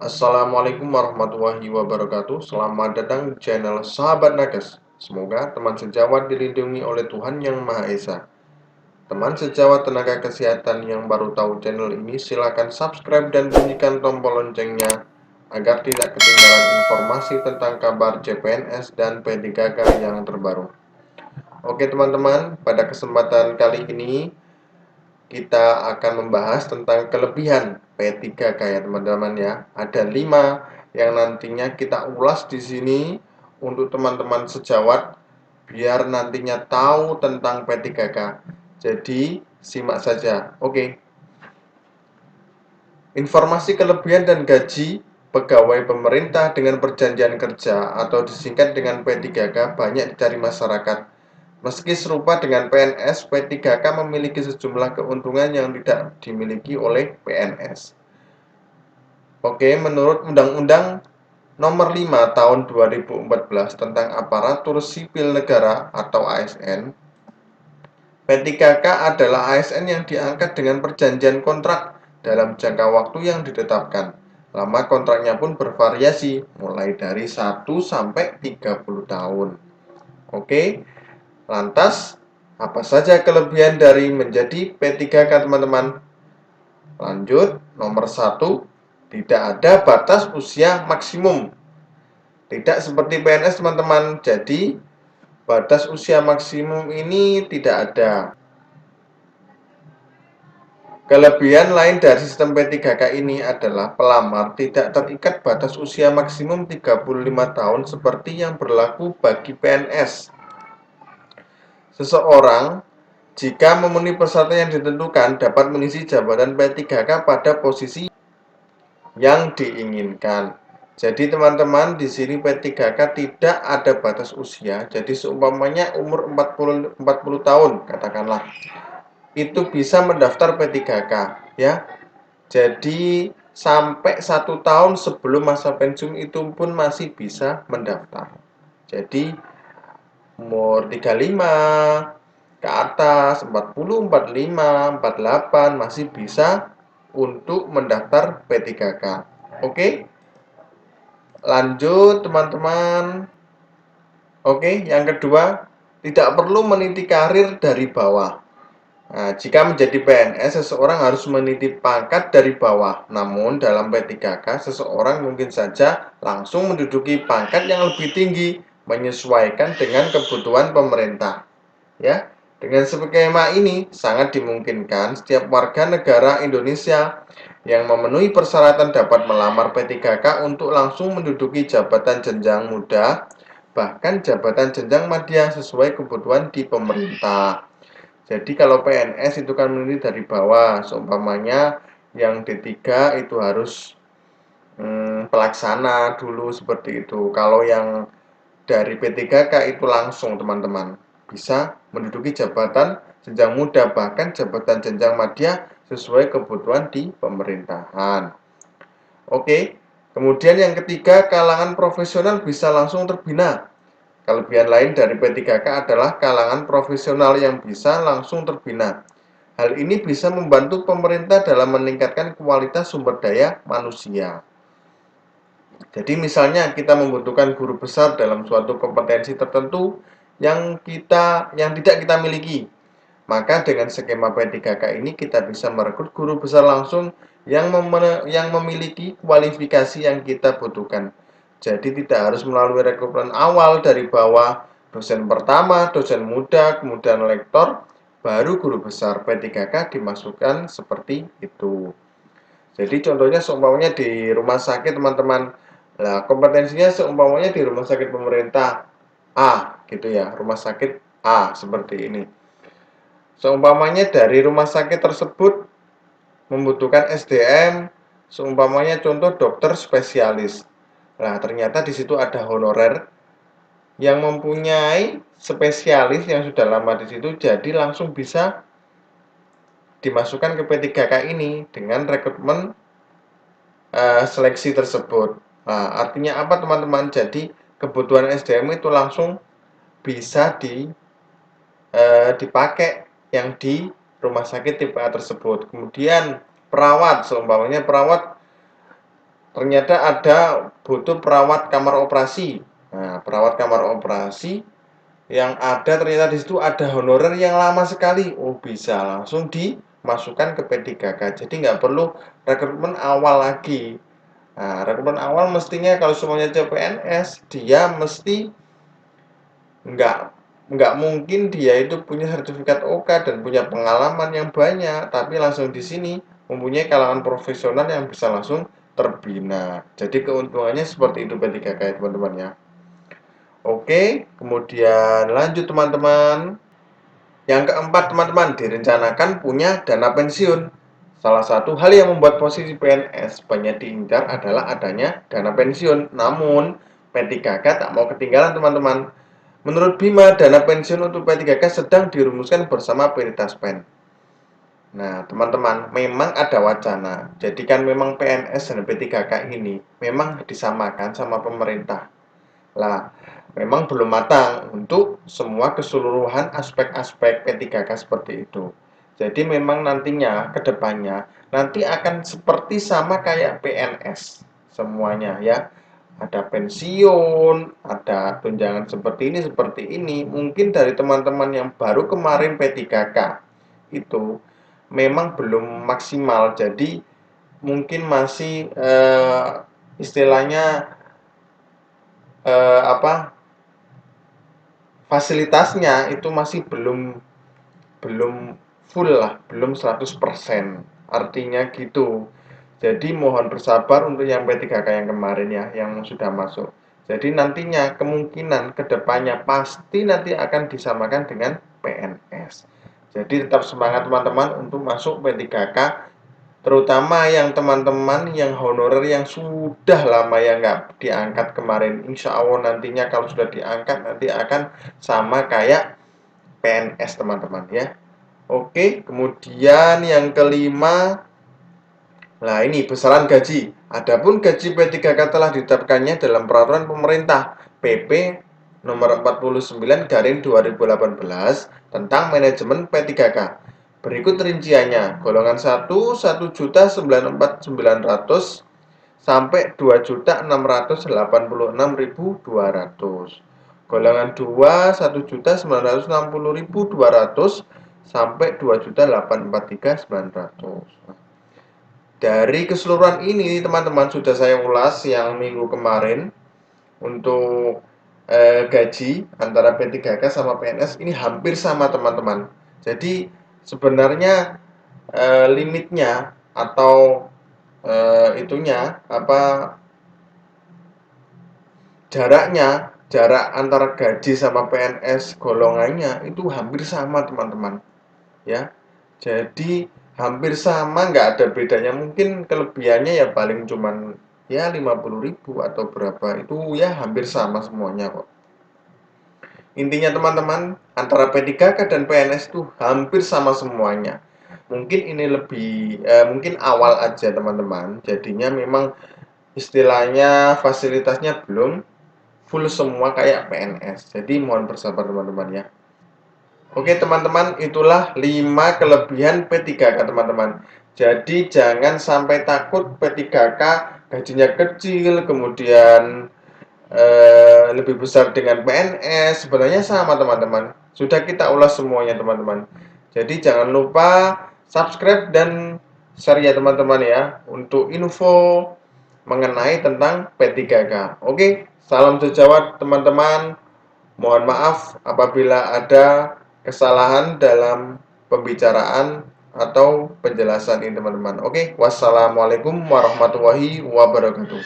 Assalamualaikum warahmatullahi wabarakatuh. Selamat datang di channel Sahabat Nakes. Semoga teman sejawat dilindungi oleh Tuhan Yang Maha Esa. Teman sejawat tenaga kesehatan yang baru tahu channel ini, silakan subscribe dan bunyikan tombol loncengnya agar tidak ketinggalan informasi tentang kabar CPNS dan P3K yang terbaru. Oke teman-teman, pada kesempatan kali ini kita akan membahas tentang kelebihan P3K ya teman-teman ya. Ada 5 yang nantinya kita ulas di sini untuk teman-teman sejawat biar nantinya tahu tentang P3K. Jadi simak saja. Oke. Informasi kelebihan dan gaji pegawai pemerintah dengan perjanjian kerja atau disingkat dengan P3K banyak dicari masyarakat. Meski serupa dengan PNS, P3K memiliki sejumlah keuntungan yang tidak dimiliki oleh PNS. Oke, menurut Undang-Undang Nomor 5 Tahun 2014 tentang Aparatur Sipil Negara atau ASN, P3K adalah ASN yang diangkat dengan perjanjian kontrak dalam jangka waktu yang ditetapkan. Lama kontraknya pun bervariasi, mulai dari 1 sampai 30 tahun. Oke. Lantas, apa saja kelebihan dari menjadi P3K teman-teman? Lanjut, nomor 1, tidak ada batas usia maksimum. Tidak seperti PNS teman-teman, jadi batas usia maksimum ini tidak ada. Kelebihan lain dari sistem P3K ini adalah pelamar tidak terikat batas usia maksimum 35 tahun seperti yang berlaku bagi PNS. Seseorang jika memenuhi persyaratan yang ditentukan dapat mengisi jabatan P3K pada posisi yang diinginkan. Jadi teman-teman di sini P3K tidak ada batas usia. Jadi seumpamanya umur 40 tahun katakanlah itu bisa mendaftar P3K ya. Jadi sampai 1 tahun sebelum masa pensiun itu pun masih bisa mendaftar. Jadi umur 35 ke atas 40, 45, 48 masih bisa untuk mendaftar P3K. Oke? Lanjut teman-teman. Oke, yang kedua, tidak perlu meniti karir dari bawah. Nah, jika menjadi PNS, seseorang harus meniti pangkat dari bawah. Namun, dalam P3K, seseorang mungkin saja langsung menduduki pangkat yang lebih tinggi, menyesuaikan dengan kebutuhan pemerintah. Ya, dengan skema ini sangat dimungkinkan setiap warga negara Indonesia yang memenuhi persyaratan dapat melamar P3K untuk langsung menduduki jabatan jenjang muda, bahkan jabatan jenjang madya sesuai kebutuhan di pemerintah. Jadi kalau PNS itu kan meneliti dari bawah, seumpamanya yang D3 itu harus pelaksana dulu seperti itu. Kalau yang dari P3K itu langsung teman-teman bisa menduduki jabatan jenjang muda bahkan jabatan jenjang madya sesuai kebutuhan di pemerintahan. Oke, kemudian yang ketiga, kalangan profesional bisa langsung terbina. Kelebihan lain dari P3K adalah kalangan profesional yang bisa langsung terbina. Hal ini bisa membantu pemerintah dalam meningkatkan kualitas sumber daya manusia. Jadi misalnya kita membutuhkan guru besar dalam suatu kompetensi tertentu yang tidak kita miliki. Maka dengan skema P3K ini kita bisa merekrut guru besar langsung yang memiliki kualifikasi yang kita butuhkan. Jadi tidak harus melalui rekrutmen awal dari bawah, dosen pertama, dosen muda, kemudian lektor, baru guru besar. P3K dimasukkan seperti itu. Jadi contohnya seumpamanya di rumah sakit teman-teman. Nah, kompetensinya seumpamanya di rumah sakit pemerintah A gitu ya, rumah sakit A seperti ini. Seumpamanya dari rumah sakit tersebut membutuhkan SDM, seumpamanya contoh dokter spesialis. Nah, ternyata di situ ada honorer yang mempunyai spesialis yang sudah lama di situ, jadi langsung bisa dimasukkan ke P3K ini dengan rekrutmen seleksi tersebut. Nah, artinya apa teman-teman? Jadi kebutuhan SDM itu langsung bisa dipakai yang di rumah sakit tipe A tersebut. Kemudian perawat, seumpamanya perawat ternyata ada butuh perawat kamar operasi. Nah, perawat kamar operasi yang ada ternyata di situ ada honorer yang lama sekali. Oh, bisa langsung dimasukkan ke P3K. Jadi nggak perlu rekrutmen awal lagi. Nah, rekrutmen awal mestinya kalau semuanya CPNS, dia mesti nggak nggak mungkin dia itu punya sertifikat OK dan punya pengalaman yang banyak, tapi langsung di sini mempunyai kalangan profesional yang bisa langsung terbina. Jadi keuntungannya seperti itu P3K ya teman-teman ya. Oke, kemudian lanjut teman-teman. Yang keempat teman-teman, direncanakan punya dana pensiun. Salah satu hal yang membuat posisi PNS banyak diincar adalah adanya dana pensiun. Namun, P3K tak mau ketinggalan teman-teman. Menurut Bima, dana pensiun untuk P3K sedang dirumuskan bersama Peritaspen. Nah, teman-teman, memang ada wacana. Jadi kan memang PNS dan P3K ini memang disamakan sama pemerintah. Lah, memang belum matang untuk semua keseluruhan aspek-aspek P3K seperti itu. Jadi memang nantinya ke depannya nanti akan seperti sama kayak PNS semuanya ya. Ada pensiun, ada tunjangan seperti ini. Mungkin dari teman-teman yang baru kemarin P3K itu memang belum maksimal. Jadi mungkin masih istilahnya apa fasilitasnya itu masih belum full lah, belum 100%. Artinya gitu. Jadi mohon bersabar untuk yang P3K yang kemarin ya, yang sudah masuk. Jadi nantinya kemungkinan kedepannya pasti nanti akan disamakan dengan PNS. Jadi tetap semangat teman-teman untuk masuk P3K, terutama yang teman-teman yang honorer yang sudah lama yang nggak diangkat kemarin. Insya Allah nantinya kalau sudah diangkat nanti akan sama kayak PNS teman-teman ya. Oke, kemudian yang kelima, nah ini besaran gaji. Adapun gaji P3K telah ditetapkannya dalam peraturan pemerintah PP nomor 49 garing 2018 tentang manajemen P3K. Berikut rinciannya. Golongan 1 1.094.900 sampai 2.686.200. Golongan 2 1.960.200 sampai 2.843.900. Dari keseluruhan ini teman-teman sudah saya ulas yang minggu kemarin untuk gaji antara P3K sama PNS ini hampir sama teman-teman. Jadi sebenarnya limitnya atau itunya apa jarak antara gaji sama PNS golongannya itu hampir sama teman-teman ya. Jadi hampir sama, nggak ada bedanya. Mungkin kelebihannya ya paling cuman ya 50.000 atau berapa, itu ya hampir sama semuanya kok. Intinya teman-teman, antara P3K dan PNS itu hampir sama semuanya. Mungkin ini lebih mungkin awal aja teman-teman. Jadinya memang istilahnya fasilitasnya belum full semua kayak PNS. Jadi mohon bersabar teman-teman ya. Oke teman-teman, itulah 5 kelebihan P3K teman-teman. Jadi jangan sampai takut P3K gajinya kecil, kemudian lebih besar dengan PNS. Sebenarnya sama teman-teman. Sudah kita ulas semuanya teman-teman. Jadi jangan lupa subscribe dan share ya teman-teman ya untuk info mengenai tentang P3K. Oke, salam sejawat teman-teman. Mohon maaf apabila ada kesalahan dalam pembicaraan atau penjelasan ini teman-teman. Oke, wassalamualaikum warahmatullahi wabarakatuh.